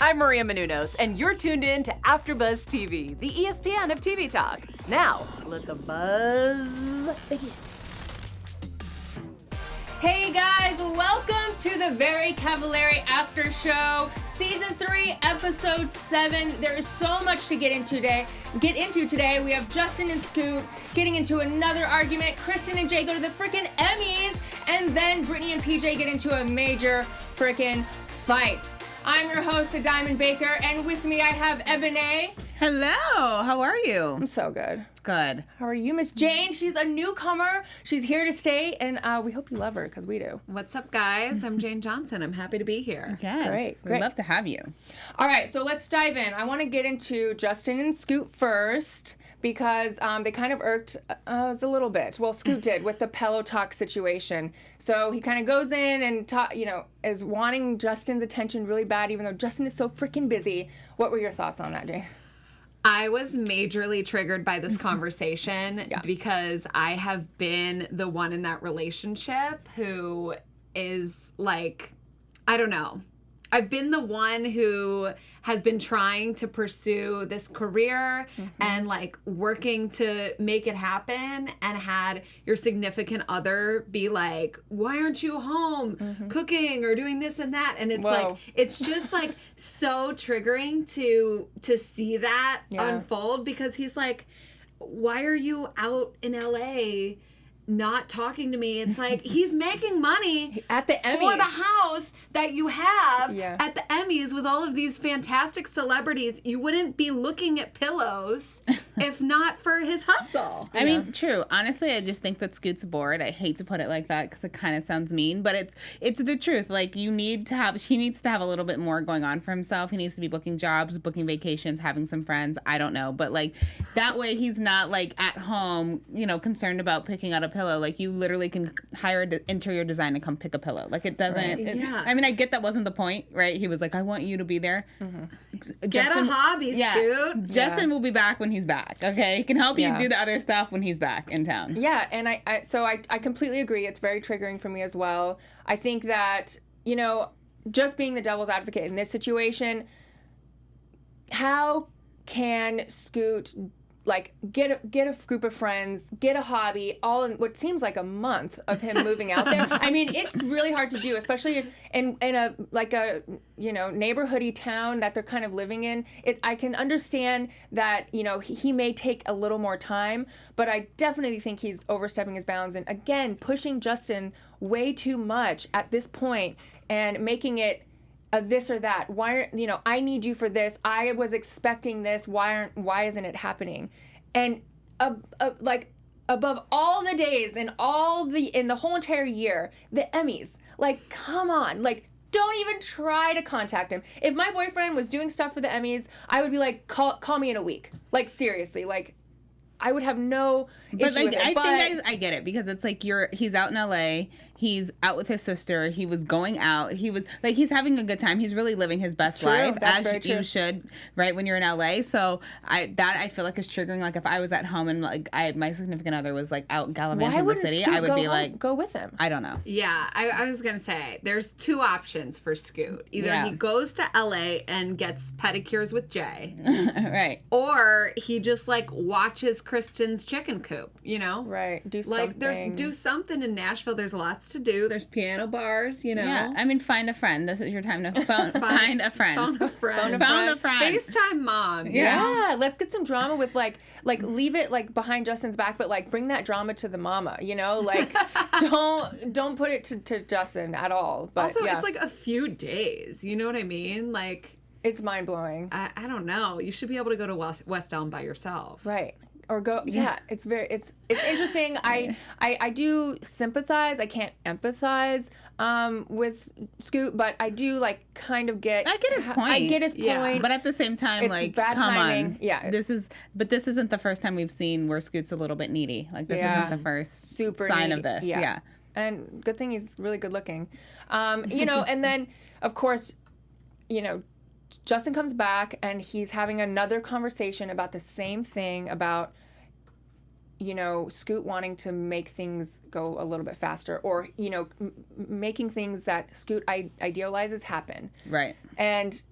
I'm Maria Menounos, and you're tuned in to AfterBuzz TV, the ESPN of TV talk. Now, let the buzz begin. Hey guys, welcome to the very Cavallari After Show, Season 3, Episode 7. There is so much to get into today. We have Justin and Scoot getting into another argument. Kristen and Jay go to the freaking Emmys, and then Brittany and PJ get into a major freaking fight. I'm your host, Adiamond Baker, and with me I have Ebone. Hello, how are you? I'm so good. Good. How are you, Miss Jane? She's a newcomer. She's here to stay, and we hope you love her, because we do. What's up, guys? I'm Jane Johnson. I'm happy to be here. Yes, Great. We'd love to have you. All right, so let's dive in. I want to get into Justin and Scoot first, because they kind of irked us a little bit. Well, Scoot did with the pillow talk situation. So he kind of goes in and is wanting Justin's attention really bad, even though Justin is so freaking busy. What were your thoughts on that, Jane? I was majorly triggered by this conversation because I have been the one in that relationship who is like, I don't know. I've been the one who has been trying to pursue this career and like working to make it happen, and had your significant other be like, why aren't you home cooking or doing this and that? And it's like, it's just like so triggering to see that unfold, because he's like, why are you out in LA not talking to me? It's like, he's making money at the Emmys for the house that you have at the Emmys with all of these fantastic celebrities. You wouldn't be looking at pillows if not for his hustle. I mean, true. Honestly, I just think that Scoot's bored. I hate to put it like that because it kind of sounds mean, but it's the truth. Like, he needs to have a little bit more going on for himself. He needs to be booking jobs, booking vacations, having some friends. I don't know, but like that way he's not like at home, concerned about picking out a pillow. Like, you literally can hire an interior design to come pick a pillow. Like, it doesn't. Right. I mean, I get that wasn't the point, right? He was like, I want you to be there. Get a hobby, Scoot. Justin will be back when he's back. Okay, he can help you do the other stuff when he's back in town. Yeah, and I completely agree. It's very triggering for me as well. I think that, just being the devil's advocate in this situation, how can Scoot get a group of friends, get a hobby, all in what seems like a month of him moving out there? I mean, it's really hard to do, especially in a neighborhoody town that they're kind of living in. I can understand that, he may take a little more time, but I definitely think he's overstepping his bounds and, again, pushing Justin way too much at this point and making it this or that. Why, I need you for this. I was expecting this. Why isn't it happening? And above all the days in the whole entire year, the Emmys. Like, come on. Like, don't even try to contact him. If my boyfriend was doing stuff for the Emmys, I would be like, call me in a week. Like, seriously. Like, I would have no issue with it. I get it, because it's like he's out in LA, he's out with his sister, he was going out, he's having a good time, he's really living his best life, as you should, right, when you're in LA. So I feel like is triggering. Like, if I was at home and like my significant other was like out gallivanting the city, I would be like, go with him. I don't know. Yeah, I was gonna say there's two options for Scoot. Either he goes to LA and gets pedicures with Jay, right, or he just like watches Kristen's chicken coop, Right. Do something. Like, do something in Nashville. There's lots to do. There's piano bars, Yeah, I mean, find a friend. This is your time to find a friend. Phone a friend. Phone a friend. FaceTime mom. Yeah. Let's get some drama with like leave it like behind Justin's back, but like bring that drama to the mama, Like, don't put it to Justin at all. But also, it's like a few days. You know what I mean? Like, it's mind blowing. I don't know. You should be able to go to West Elm by yourself. Right. Or go, it's interesting. I do sympathize. I can't empathize with Scoot, but I do kind of get. I get his point. I get his point, but at the same time, it's bad come timing. on. Yeah, this isn't the first time we've seen where Scoot's a little bit needy. Like, this isn't the first super sign needy. of this. Yeah, and good thing he's really good looking. And then of course, Justin comes back and he's having another conversation about the same thing about, Scoot wanting to make things go a little bit faster, or, making things that Scoot idealizes happen. Right. And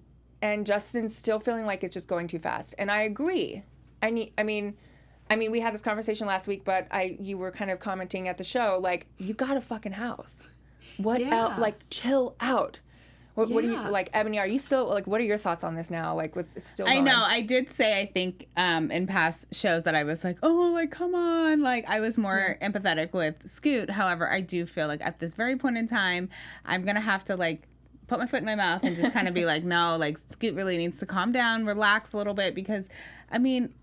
and Justin's still feeling like it's just going too fast. And I agree. I mean, we had this conversation last week, but you were kind of commenting at the show, like, you got a fucking house. What else? Like, chill out. What do you, like, Ebony, are you still, like, what are your thoughts on this now? Like, with it's still going? I know. I did say, I think, in past shows that I was like, oh, like, come on. Like, I was more empathetic with Scoot. However, I do feel like at this very point in time, I'm going to have to, like, put my foot in my mouth and just kind of be like, no, like, Scoot really needs to calm down, relax a little bit, because, I mean,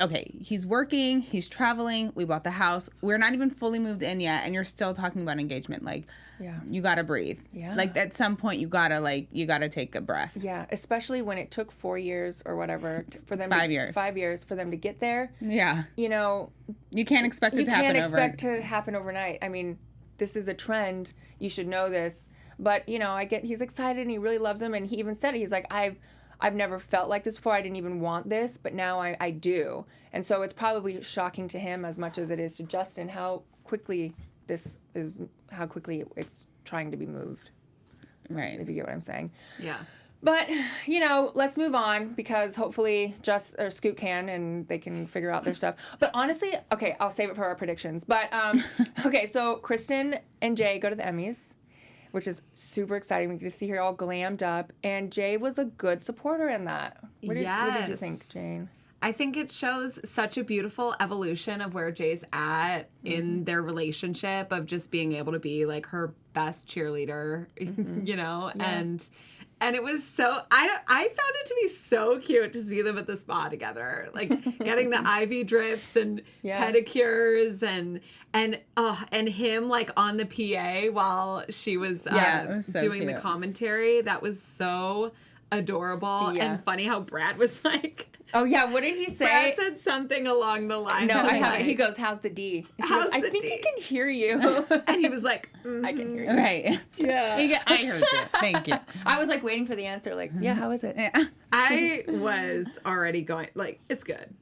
okay, he's working, he's traveling, we bought the house, we're not even fully moved in yet, and you're still talking about engagement. Like, you gotta breathe. Yeah. Like, at some point, you gotta take a breath. Yeah, especially when it took 4 years or whatever for them. 5 years. 5 years for them to get there. Yeah. You know, you can't expect it to happen overnight. You can't expect to happen overnight. I mean, this is a trend. You should know this. But, you know, he's excited and he really loves him. And he even said it. He's like, I've never felt like this before. I didn't even want this, but now I do. And so it's probably shocking to him as much as it is to Justin how quickly it's trying to be moved. Right. If you get what I'm saying. Yeah. But, you know, let's move on because hopefully Scoot can and they can figure out their stuff. But honestly, okay, I'll save it for our predictions. But, okay, so Kristen and Jay go to the Emmys, which is super exciting. We get to see her all glammed up. And Jay was a good supporter in that. What did you think, Jane? I think it shows such a beautiful evolution of where Jay's at in their relationship, of just being able to be like her best cheerleader, you know? Yeah. And it was so, I found it to be so cute to see them at the spa together, like getting the IV drips and pedicures and him like on the PA while she was, so doing cute. The commentary. That was so adorable and funny how Brad was like, oh yeah, what did he say? Brad said something along the lines. No, I haven't. He goes, "How's the D?" I think he can hear you. And he was like, "I can hear you." Right. Yeah. I heard you. Thank you. I was like waiting for the answer. Like, yeah, how is it? Yeah. I was already going like, it's good.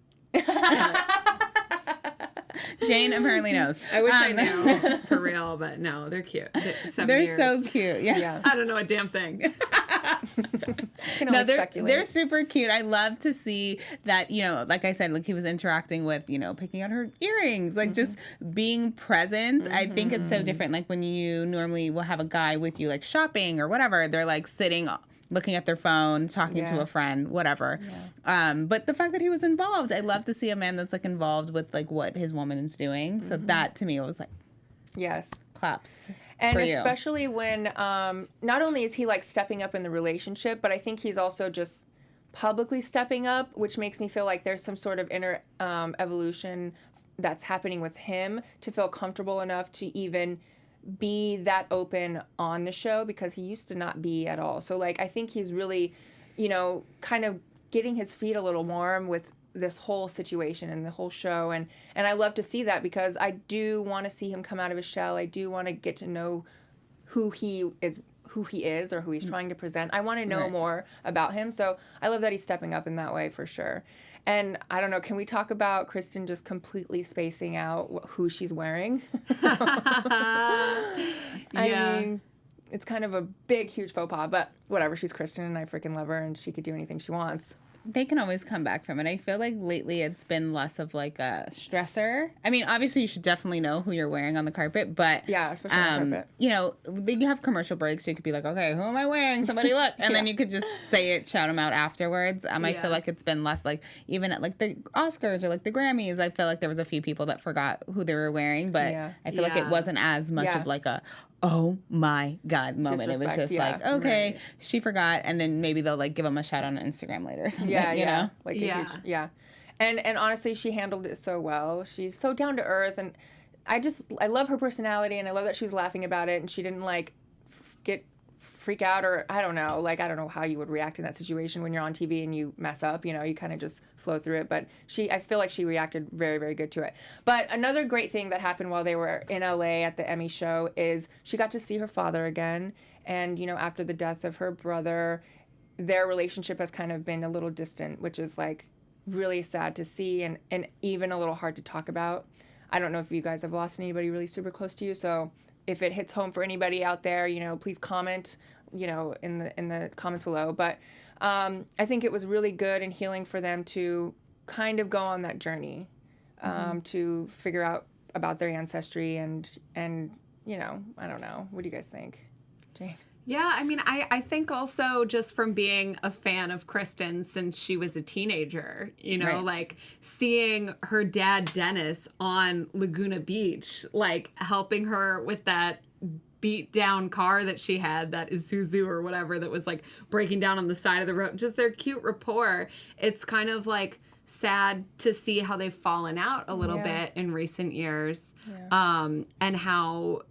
Jane apparently knows. I wish I knew for real, but no, they're cute. They're so cute. Yeah. I don't know a damn thing. No, they're super cute. I love to see that, you know, like I said, like he was interacting with, you know, picking out her earrings, like just being present. I think it's so different. Like when you normally will have a guy with you, like shopping or whatever, they're like sitting looking at their phone, talking to a friend, whatever. Yeah. But the fact that he was involved, I love to see a man that's like involved with like what his woman is doing. So that to me was like, yes, claps. And especially when not only is he like stepping up in the relationship, but I think he's also just publicly stepping up, which makes me feel like there's some sort of inner evolution that's happening with him to feel comfortable enough to even be that open on the show, because he used to not be at all. So like I think he's really, you know, kind of getting his feet a little warm with this whole situation and the whole show, and I love to see that because I do want to see him come out of his shell. I do want to get to know who he is or who he's trying to present. I want to know more about him. So I love that he's stepping up in that way for sure. And I don't know, can we talk about Kristen just completely spacing out who she's wearing? I mean, it's kind of a big, huge faux pas, but whatever. She's Kristen and I freaking love her and she could do anything she wants. They can always come back from it. I feel like lately it's been less of like a stressor. I mean, obviously you should definitely know who you're wearing on the carpet, but yeah, especially on the carpet. You know, you have commercial breaks. So you could be like, okay, who am I wearing? Somebody look, and then you could just say it, shout them out afterwards. I feel like it's been less like even at like the Oscars or like the Grammys. I feel like there was a few people that forgot who they were wearing, but I feel like it wasn't as much of like a oh my God moment. It was just like, okay, she forgot. And then maybe they'll like give them a shout on Instagram later or something, you know? Like huge, And honestly, she handled it so well. She's so down to earth. And I love her personality. And I love that she was laughing about it. And she didn't like freak out, or I don't know. Like, I don't know how you would react in that situation when you're on TV and you mess up, you know, you kind of just flow through it. But I feel like she reacted very, very good to it. But another great thing that happened while they were in LA at the Emmy show is she got to see her father again. And, you know, after the death of her brother, their relationship has kind of been a little distant, which is like really sad to see and even a little hard to talk about. I don't know if you guys have lost anybody really super close to you. So if it hits home for anybody out there, you know, please comment, you know, in the comments below. But I think it was really good and healing for them to kind of go on that journey, to figure out about their ancestry and you know, I don't know. What do you guys think, Jane? Yeah, I mean, I think also just from being a fan of Kristen since she was a teenager, you know, like seeing her dad, Dennis, on Laguna Beach, like helping her with that beat down car that she had, that Isuzu or whatever, that was like breaking down on the side of the road, just their cute rapport. It's kind of like sad to see how they've fallen out a little bit in recent years, and how,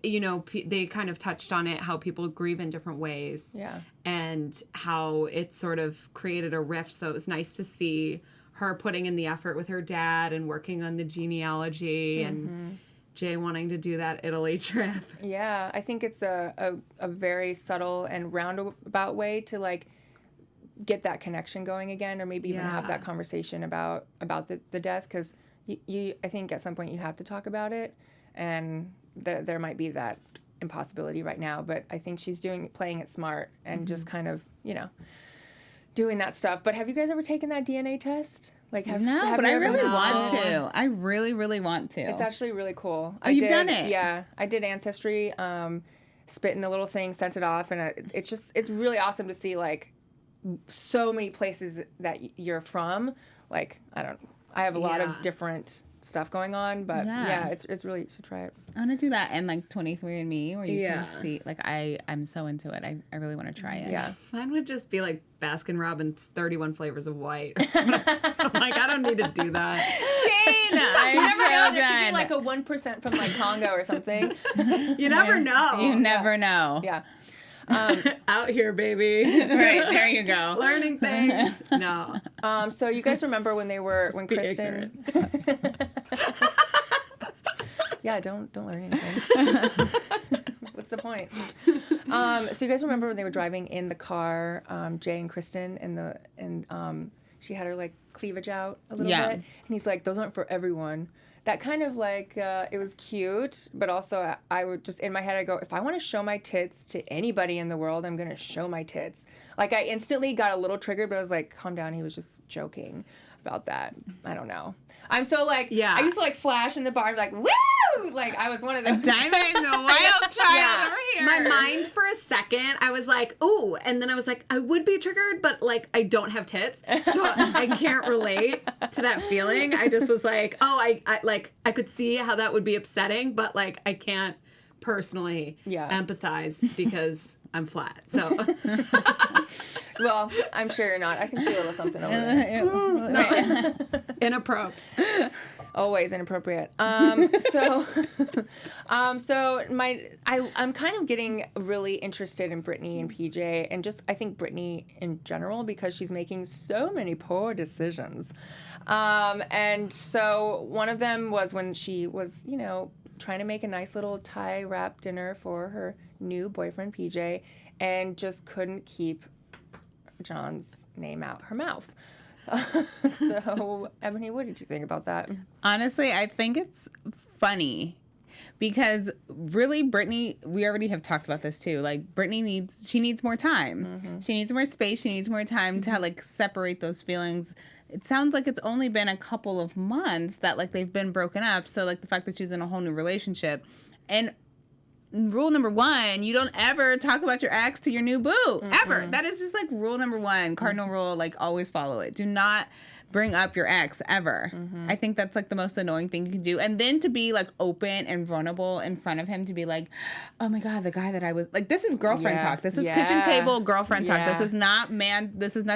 you know, they kind of touched on it, how people grieve in different ways, and how it sort of created a rift. So it was nice to see her putting in the effort with her dad and working on the genealogy, and Jay wanting to do that Italy trip. Yeah, I think it's a very subtle and roundabout way to like get that connection going again, or maybe even have that conversation about the death, because you I think at some point you have to talk about it, and there might be that impossibility right now, but I think she's playing it smart and just kind of, you know, doing that stuff. But have you guys ever taken that DNA test? Like, have but I really want to. to. I really, really want to. It's actually really cool. Oh, you've done it? Yeah, I did Ancestry, spit in the little thing, sent it off, and it's really awesome to see like so many places that you're from. Like, I have a lot of different stuff going on, but it's really, you should try it. I want to do that, and like 23andMe, where you can see, like, I'm so into it. I really want to try it. Yeah. Mine would just be like Baskin Robbins 31 flavors of white. I'm like, I don't need to do that. Jane! You never know. There could be like a 1% from like Congo or something. You never know. You never know. Yeah. Out here, baby. Right, there you go. Learning things. No. So you guys remember when when Kristen... Yeah, don't learn anything. What's the point? So you guys remember when they were driving in the car, Jay and Kristen, and she had her like cleavage out a little bit, and he's like, "Those aren't for everyone." That kind of like it was cute, but also I would just in my head I go, if I want to show my tits to anybody in the world, I'm gonna show my tits. Like I instantly got a little triggered, but I was like, calm down. He was just joking about that. I don't know. I'm so like, I used to like flash in the bar, like, woo! Like I was one of those. Diamond, the wild child over here. My mind for a second, I was like, ooh, and then I was like, I would be triggered, but like I don't have tits, so I can't relate to that feeling. I just was like, oh, I could see how that would be upsetting, but like I can't personally empathize because I'm flat. So. Well, I'm sure you're not. I can see a little something over there. Inappropriate. Always inappropriate. I'm kind of getting really interested in Britany and PJ, and just I think Britany in general, because she's making so many poor decisions. And so one of them was when she was, you know, trying to make a nice little Thai wrap dinner for her new boyfriend PJ, and just couldn't keep John's name out her mouth. So, Ebony, what did you think about that? Honestly, I think it's funny because really Britany, we already have talked about this too. Like Britany needs more time. Mm-hmm. She needs more space. She needs more time to like separate those feelings. It sounds like it's only been a couple of months that like they've been broken up. So like the fact that she's in a whole new relationship, and rule number 1, you don't ever talk about your ex to your new boo, ever. That is just like rule number 1, cardinal rule, like always follow it. Do not bring up your ex ever. I think that's like the most annoying thing you can do. And then to be like open and vulnerable in front of him, to be like, oh my God, the guy that I was like, this is girlfriend talk. This is kitchen table girlfriend talk. This is not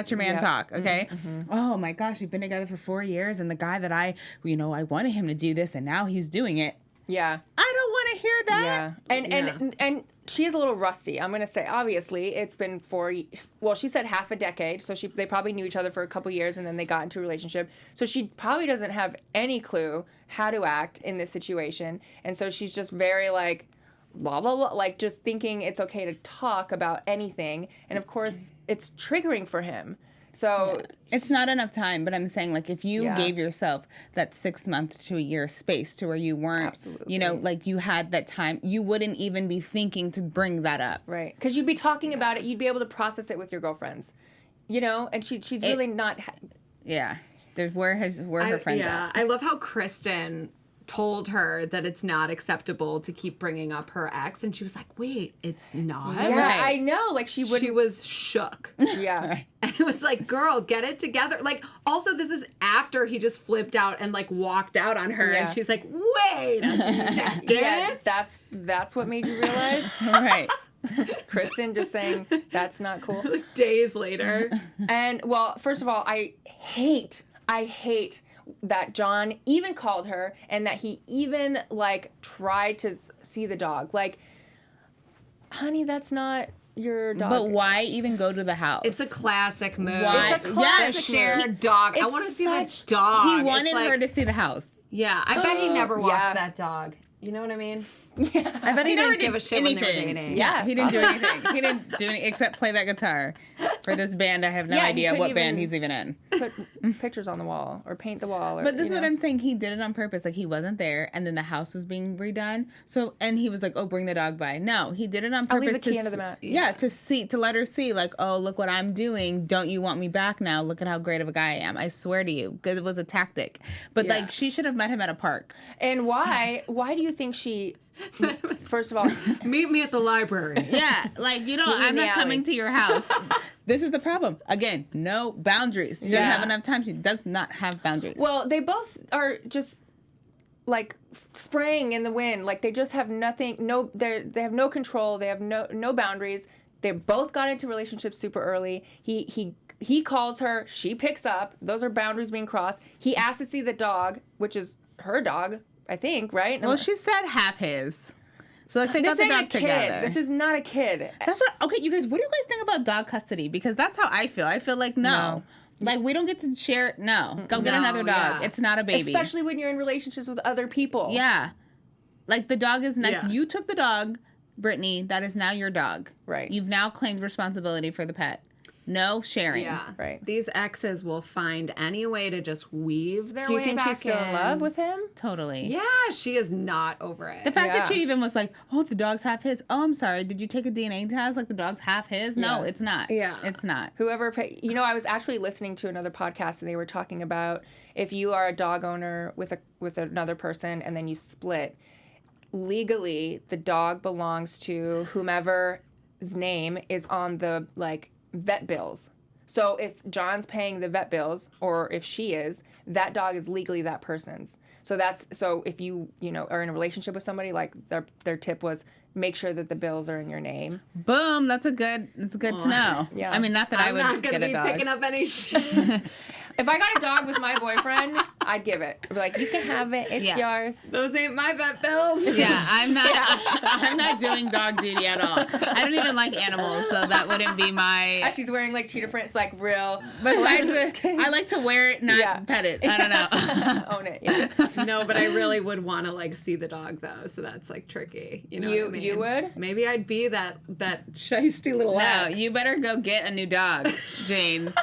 your man talk. Okay. Oh my gosh, we've been together for 4 years, and the guy that I wanted him to do this, and now he's doing it. Yeah. I don't want to hear that. Yeah. And she is a little rusty. I'm going to say, obviously, it's been 4 years. Well, she said half a decade. So they probably knew each other for a couple years, and then they got into a relationship. So she probably doesn't have any clue how to act in this situation. And so she's just very like, blah, blah, blah, like just thinking it's okay to talk about anything. And of course, it's triggering for him. So it's not enough time, but I'm saying, like, if you gave yourself that 6 month to a year space to where you weren't, you know, like you had that time, you wouldn't even be thinking to bring that up. Right. Because you'd be talking about it. You'd be able to process it with your girlfriends, you know? And she's really not. Yeah. There's where her friends at. I love how Kristen told her that it's not acceptable to keep bringing up her ex, and she was like, wait, it's not? Yeah, Right. I know. Like, she was shook. Yeah. And it was like, girl, get it together. Like, also, this is after he just flipped out and, like, walked out on her. Yeah. And she's like, wait a second. Yeah, that's what made you realize? Right. Kristen just saying, that's not cool. Like, days later. And, well, first of all, I hate that John even called her and that he even, like, tried to see the dog. Like, honey, that's not your dog. But why even go to the house? It's a classic move. Why? It's a classic shared dog. I It's want to see such- the dog. He It's wanted like- her to see the house. Yeah, I bet he never watched Yeah. that dog. You know what I mean? Yeah. I bet he never didn't give a shit when they were anything. dating. Yeah. He didn't do anything. He didn't do anything except play that guitar for this band. I have no Yeah, he idea couldn't what band even- he's even in. Put pictures on the wall or paint the wall. Or, But this is you what know. I'm saying. He did it on purpose. Like, he wasn't there, and then the house was being redone. So, and he was like, "Oh, bring the dog by." No, he did it on purpose. I'll leave the key under the mat. Yeah, to let her see, like, "Oh, look what I'm doing. Don't you want me back now? Look at how great of a guy I am. I swear to you," because it was a tactic. But like, she should have met him at a park. And why do you think she, first of all, Meet me at the library. Yeah, like, you know, Meet me I'm in the not coming alley. to your house. This is the problem. Again, no boundaries. She doesn't Yeah. have enough time. She does not have boundaries. well, they both are just like spraying in the wind. Like, they just have nothing. No, they have no control. They have no boundaries. They both got into relationships super early. He calls her. She picks up. Those are boundaries being crossed. He asks to see the dog, which is her dog, I think, right? well, she said half his. So, like, they this got the ain't a dog kid. together. This is not a kid. That's what. Okay, you guys. What do you guys think about dog custody? Because that's how I feel. I feel like no. Like, we don't get to share. No, go get No, another dog. yeah. It's not a baby. Especially when you're in relationships with other people. Yeah, like, the dog is not. Yeah. You took the dog, Brittany. That is now your dog. Right. You've now claimed responsibility for the pet. No sharing. Yeah. Right. These exes will find any way to just weave their way Do you think back she's still in love with him? Totally. Yeah, she is not over it. The fact that Yeah. she even was like, "Oh, the dog's half his." Oh, I'm sorry. Did you take a DNA test? Like, the dog's half his? No, Yeah. it's not. Yeah. It's not. Whoever, you know, I was actually listening to another podcast and they were talking about if you are a dog owner with another person and then you split, legally the dog belongs to whomever's name is on the, like, vet bills. So if John's paying the vet bills, or if she is, that dog is legally that person's. So if you know, are in a relationship with somebody, like, their tip was make sure that the bills are in your name. Boom. It's good to know. Yeah. I mean, not that I I'm would not gonna get a be dog. picking up any shit. If I got a dog with my boyfriend, I'd give it. I'd be like, you can have it. It's Yeah. yours. Those ain't my vet bills. Yeah, I'm not doing dog duty at all. I don't even like animals, so that wouldn't be my. As she's wearing, like, cheetah prints, like, real. Besides this, I like to wear it, not Yeah. pet it. I don't know. Own it. Yeah. No, but I really would want to, like, see the dog though, so that's, like, tricky. You know what I mean? You would? Maybe I'd be that shisty little No, ex. you better go get a new dog, Jane.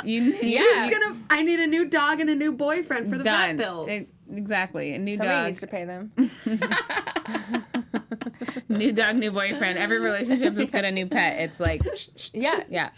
Yeah. I need a new dog and a new boyfriend for the Done. vet bills. Exactly. A new Somebody dog. needs to pay them. New dog, new boyfriend. Every relationship that's got a new pet. It's like, Yeah. yeah.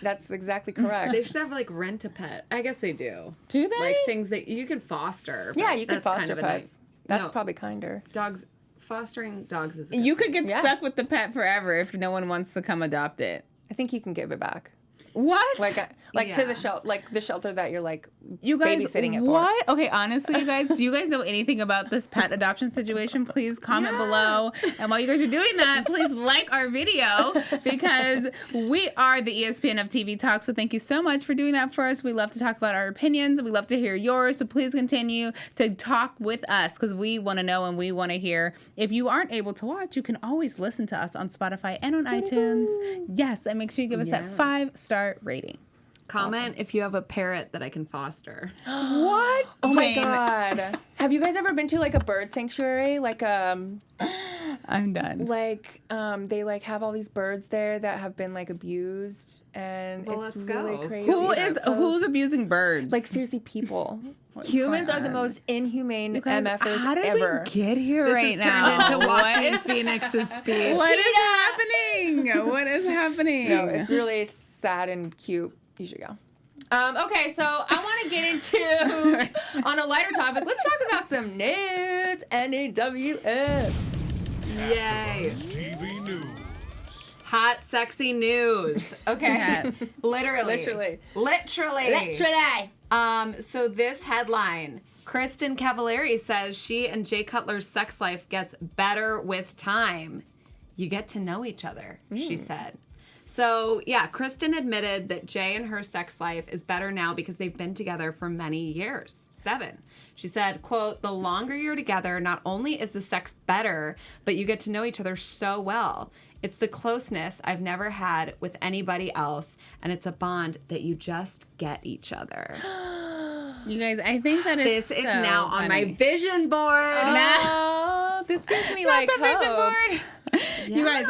That's exactly correct. They should have, like, rent a pet. I guess they do. Do they? Like, things that you can foster. Yeah, but you can that's foster kind of a pets. That's No. probably kinder. Dogs. Fostering dogs is. You could get Yeah. stuck with the pet forever if no one wants to come adopt it. I think you can give it back. What? Like to Yeah. the shelter, like the shelter that you're, like, You guys, babysitting it for. what? Okay, honestly, you guys, do you guys know anything about this pet adoption situation? Please comment below. And while you guys are doing that, please like our video because we are the ESPN of TV Talk. So thank you so much for doing that for us. We love to talk about our opinions. We love to hear yours. So please continue to talk with us because we want to know and we want to hear. If you aren't able to watch, you can always listen to us on Spotify and on iTunes. Yes, and make sure you give us that 5-star rating. Comment if you have a parrot that I can foster. What? Oh my Jane, god. Have you guys ever been to, like, a bird sanctuary? Like, I'm done. Like, they like have all these birds there that have been like abused, and Well, it's let's really go. crazy. Who's abusing birds? Like, seriously, people. What's Humans going are the on? most inhumane Guys, MFers how did ever. we get here right This now? has turned into Joaquin Phoenix's speech. What is happening? What is happening? No, it's really sad and cute. You should go. Okay, so I want to get into, on a lighter topic, let's talk about some news. NAWS. Yay. TV news. Hot, sexy news. Okay. Yeah. Literally. So this headline, Kristen Cavallari says she and Jay Cutler's sex life gets better with time. You get to know each other, she said. So, yeah, Kristen admitted that Jay and her sex life is better now because they've been together for many years, 7. She said, quote, the longer you're together, not only is the sex better, but you get to know each other so well. It's the closeness I've never had with anybody else, and it's a bond that you just get each other. You guys, I think that is This is so now on my funny. vision board. Oh, this gives me like That's a vision hope. board. You guys,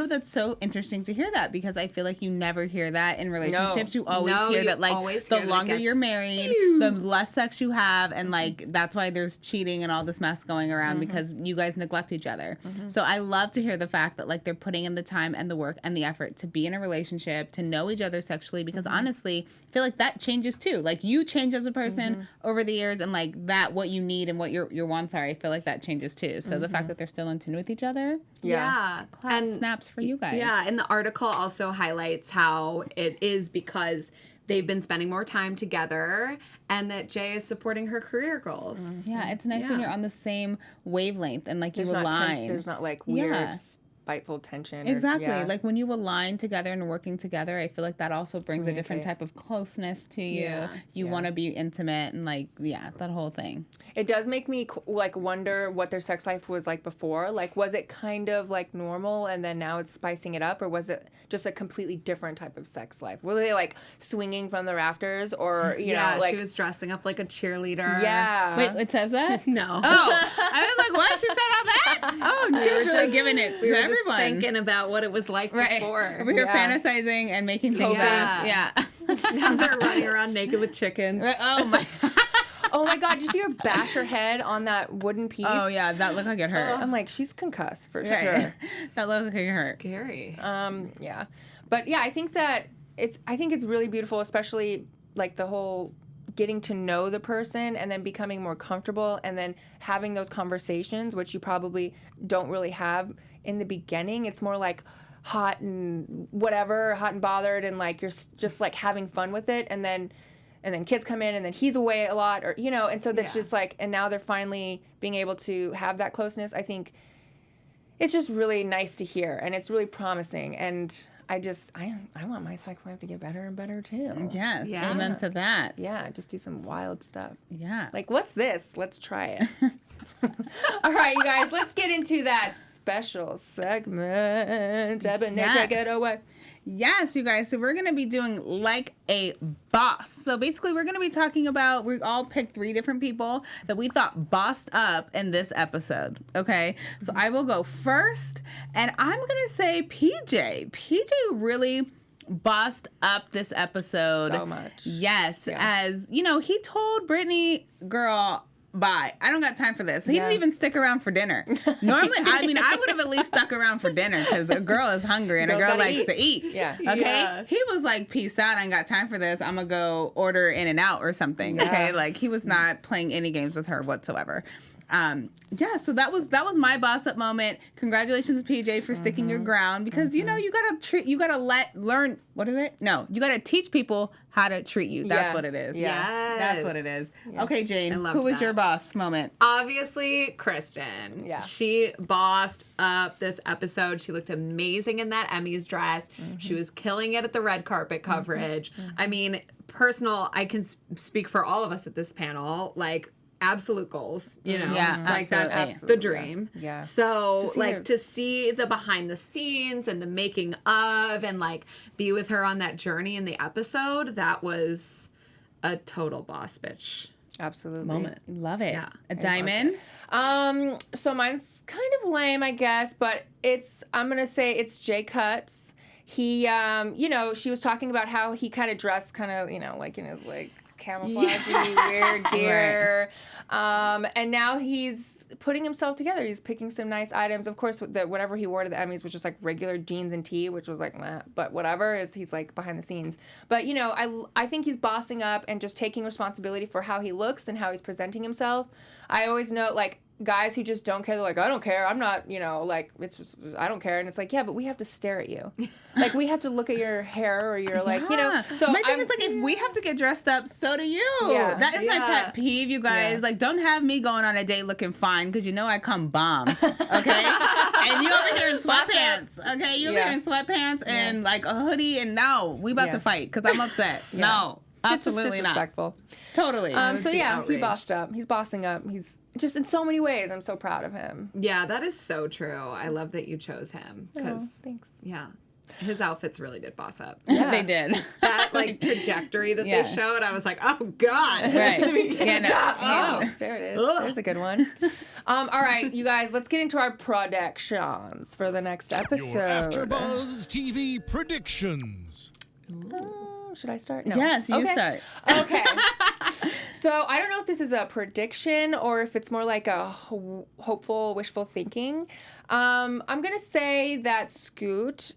that's so interesting to hear that, because I feel like you never hear that in relationships. You always No, hear you that, like, always the hear that it longer gets- you're married, the less sex you have, and like that's why there's cheating and all this mess going around because you guys neglect each other. So I love to hear the fact that like they're putting in the time and the work and the effort to be in a relationship, to know each other sexually, because honestly, I feel like that changes too. Like you change as a person over the years, and like that, what you need and what your wants are, I feel like that changes too. So the fact that they're still in tune with each other, Yeah. clap snaps for you guys. Yeah, and the article also highlights how it is because they've been spending more time together and that Jay is supporting her career goals. Yeah, it's nice when Yeah. you're on the same wavelength and like you There's align. there's not like weird, Yeah. spiteful tension. or- Exactly. yeah. Like when you align together and working together, I feel like that also brings a different Communicate. type of closeness to you. Yeah. You want to be intimate and like, that whole thing. It does make me like wonder what their sex life was like before. Like, was it kind of like normal and then now it's spicing it up, or was it just a completely different type of sex life? Were they like swinging from the rafters, or you know, like she was dressing up like a cheerleader. yeah? Wait, it says that? No. Oh, I was like, what? She said all that? Oh, she was really giving it we to were just everyone. thinking about what it was like Right. before. Over here Yeah. fantasizing and making things Yeah. up. Yeah. Now they're running around naked with chickens. Oh my. Oh my God! Did you see her bash her head on that wooden piece? Oh yeah, that looked like it hurt. I'm like, she's concussed for Right. sure. That looked like it hurt. Scary. Yeah, but yeah, I think it's really beautiful, especially like the whole getting to know the person and then becoming more comfortable and then having those conversations, which you probably don't really have in the beginning. It's more like hot and whatever, hot and bothered, and like you're just like having fun with it, and then kids come in and then he's away a lot, or you know, and so that's just like, and now they're finally being able to have that closeness. I think it's just really nice to hear, and it's really promising, and I want my sex life to get better and better too. Yes. Yeah. Amen to that. Yeah, just do some wild stuff. Yeah. Like, what's this? Let's try it. All right, you guys, let's get into that special segment. Ebone, Yes. take it away. Yes, you guys. So we're going to be doing Like a Boss. So basically, we're going to be talking about, we all picked 3 different people that we thought bossed up in this episode. Okay. So I will go first, and I'm going to say PJ. PJ really bossed up this episode. So much. Yes. Yeah. As, you know, he told Brittany, girl, bye. I don't got time for this. He Yeah. didn't even stick around for dinner. Normally, I mean, I would have at least stuck around for dinner because a girl is hungry and a Girls girl gotta likes eat. to eat. Yeah. Okay. Yeah. He was like, peace out. I ain't got time for this. I'm going to go order In-N-Out or something. Yeah. Okay. Like he was not playing any games with her whatsoever. Yeah, so that was my boss up moment. Congratulations, PJ, for sticking your ground, because you know you gotta learn. What is it? No, you gotta teach people how to treat you. That's Yeah. what it is. Yeah. That's what it is. Okay, I Jane, loved who was that. your boss moment? Obviously, Kristen. Yeah. She bossed up this episode. She looked amazing in that Emmy's dress. She was killing it at the red carpet coverage. I mean, I can speak for all of us at this panel, like, absolute goals, you know? Yeah, like that's absolutely. the dream. Yeah. So, To see like, her- to see the behind the scenes and the making of and, like, be with her on that journey in the episode, that was a total boss bitch Absolutely. moment. Love it. Yeah. A diamond. So mine's kind of lame, I guess, but I'm going to say it's Jay Cutts. He, she was talking about how he kind of dressed kind of, like in his like camouflagey weird gear. And now he's putting himself together. He's picking some nice items. Of course, whatever he wore to the Emmys was just like regular jeans and tee, which was like, meh, but whatever. He's like behind the scenes. But, I think he's bossing up and just taking responsibility for how he looks and how he's presenting himself. I always know, like, guys who just don't care, they're like, I don't care, I'm not, like, it's just, I don't care. And it's like, yeah, but we have to stare at you. Like, we have to look at your hair or your, like, So my thing is, like, if we have to get dressed up, so do you. Yeah. That is my pet peeve, you guys. Yeah. Like, don't have me going on a date looking fine, because I come bomb, okay? And you over here in sweatpants, okay? You over here in sweatpants and, like, a hoodie, and no, we about to fight, because I'm upset. No. Absolutely it's just disrespectful. not. Totally. He bossed up. He's bossing up. He's just in so many ways. I'm so proud of him. Yeah, that is so true. I love that you chose him because thanks. Yeah, his outfits really did boss up. Yeah. They did. That like trajectory that they showed, I was like, oh God. Right. There it is. There's a good one. All right, you guys, let's get into our predictions for the next episode. Your AfterBuzz TV predictions. Should I start? No. Yes, you start. Okay. So I don't know if this is a prediction or if it's more like a hopeful, wishful thinking. I'm going to say that Scoot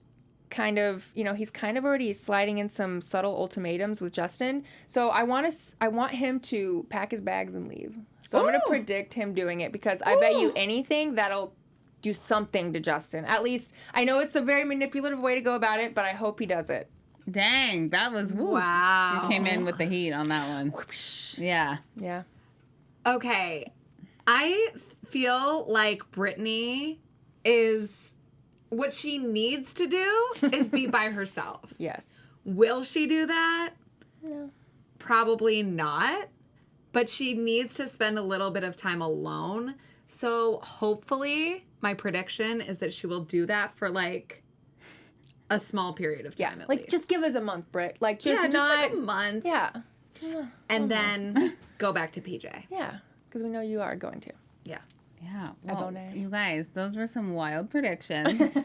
kind of, he's kind of already sliding in some subtle ultimatums with Justin. So I want him to pack his bags and leave. So I'm going to predict him doing it because I bet you anything that'll do something to Justin. At least I know it's a very manipulative way to go about it, but I hope he does it. Dang, that was wow. You came in with the heat on that one. Yeah. Yeah. Okay. I feel like Brittany is what she needs to do is be by herself. Yes. Will she do that? No. Probably not. But she needs to spend a little bit of time alone. So hopefully my prediction is that she will do that for like a small period of time at least. Just give us a month, Britt. Like, just like a month. Yeah. And then go back to PJ. Yeah, because we know you are going to. Yeah. Yeah. Well, Ebone. you guys, those were some wild predictions.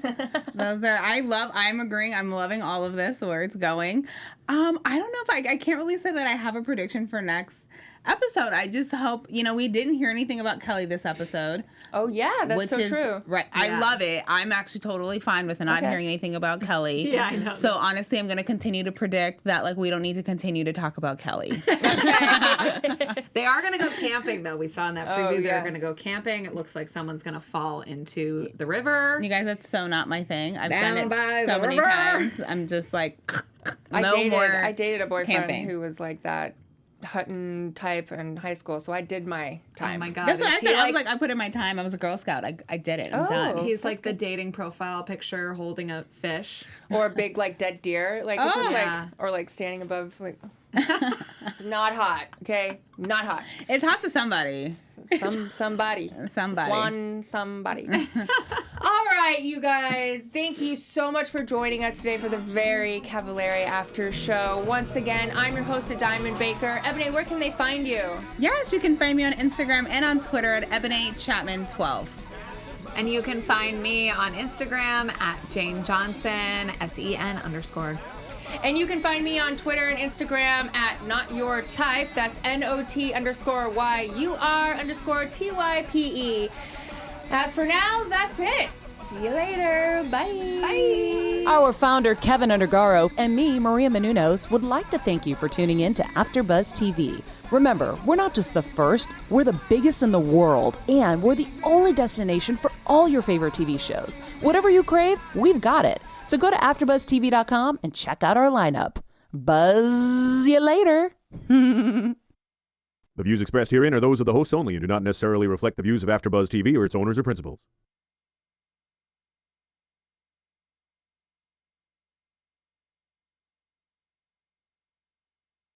I'm agreeing. I'm loving all of this, where it's going. I don't know if I can't really say that I have a prediction for next episode. I just hope, we didn't hear anything about Kelly this episode. Oh, yeah, that's true. Right. Yeah. I love it. I'm actually totally fine with not hearing anything about Kelly. Yeah, I know. So honestly, I'm going to continue to predict that, like, we don't need to continue to talk about Kelly. They are going to go camping, though. We saw in that preview they're yeah. going to go camping. It looks like someone's going to fall into the river. You guys, that's so not my thing. I've Down done by it so the many river. times. I'm just like, I dated a boyfriend camping. who was like that Hutton type in high school, so I did my time. Oh my God. That's what I Is he said. I was like, I put in my time. I was a Girl Scout. I did it. I'm done. He's like the dating profile picture holding a fish. Or a big, like, dead deer. Like, it's just yeah. like, or like standing above, like, not hot, okay? Not hot. It's hot to somebody. Somebody. Somebody. One somebody. All right, you guys. Thank you so much for joining us today for the very Cavallari After Show. Once again, I'm your host, Adiamond Baker. Ebone, where can they find you? Yes, you can find me on Instagram and on Twitter at Ebone Chatman 12. And you can find me on Instagram at Jane Johnson, SEN_. And you can find me on Twitter and Instagram at NotYourType. That's NOT_YUR_TYPE. As for now, that's it. See you later. Bye. Bye. Our founder, Keven Undergaro, and me, Maria Menounos, would like to thank you for tuning in to AfterBuzz TV. Remember, we're not just the first, we're the biggest in the world, and we're the only destination for all your favorite TV shows. Whatever you crave, we've got it. So go to AfterBuzzTV.com and check out our lineup. Buzz you later. The views expressed herein are those of the hosts only and do not necessarily reflect the views of AfterBuzz TV or its owners or principals.